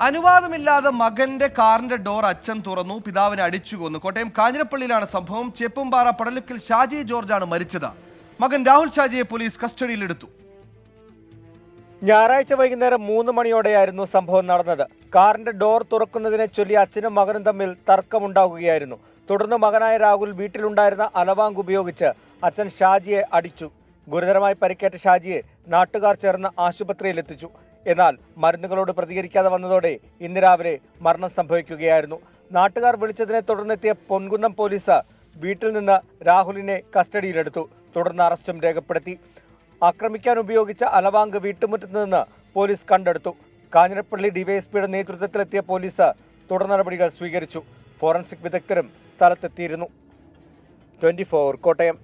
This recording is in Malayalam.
അനുവാദമില്ലാതെ മകന്റെ കാറിന്റെ ഡോർ അച്ഛൻ തുറന്നു, പിതാവിനെ അടിച്ചു കൊന്നു. കോട്ടയം കാഞ്ഞിരപ്പള്ളിയിലാണ് സംഭവം. ചേപ്പുംപാറ പടലുക്കിൽ ഷാജി ജോർജാണ് മരിച്ചത്. മകൻ രാഹുൽ ഷാജിയെ പോലീസ് കസ്റ്റഡിയിലെടുത്തു. ഞായറാഴ്ച വൈകുന്നേരം 3 മണിയോടെയായിരുന്നു സംഭവം നടന്നത്. കാറിന്റെ ഡോർ തുറക്കുന്നതിനെ ചൊല്ലി അച്ഛനും മകനും തമ്മിൽ തർക്കമുണ്ടാകുകയായിരുന്നു. തുടർന്ന് മകനായ രാഹുൽ വീട്ടിലുണ്ടായിരുന്ന അലവാങ്ക് ഉപയോഗിച്ച് അച്ഛൻ ഷാജിയെ അടിച്ചു. ഗുരുതരമായി പരിക്കേറ്റ ഷാജിയെ നാട്ടുകാർ ചേർന്ന് ആശുപത്രിയിൽ എത്തിച്ചു. എന്നാൽ മരുന്നുകളോട് പ്രതികരിക്കാതെ വന്നതോടെ ഇന്ന് രാവിലെ മരണം സംഭവിക്കുകയായിരുന്നു. നാട്ടുകാർ വിളിച്ചതിനെ തുടർന്നെത്തിയ പൊൻകുന്നം പോലീസ് വീട്ടിൽ നിന്ന് രാഹുലിനെ കസ്റ്റഡിയിലെടുത്തു. തുടർന്ന് അറസ്റ്റും രേഖപ്പെടുത്തി. ആക്രമിക്കാൻ ഉപയോഗിച്ച അലവാങ്ക് വീട്ടുമുറ്റത്ത് നിന്ന് പോലീസ് കണ്ടെടുത്തു. കാഞ്ഞിരപ്പള്ളി ഡിവൈഎസ്പിയുടെ നേതൃത്വത്തിലെത്തിയ പോലീസ് തുടർ നടപടികൾ സ്വീകരിച്ചു. ഫോറൻസിക് വിദഗ്ധരും സ്ഥലത്തെത്തിയിരുന്നു. 24 കോട്ടയം.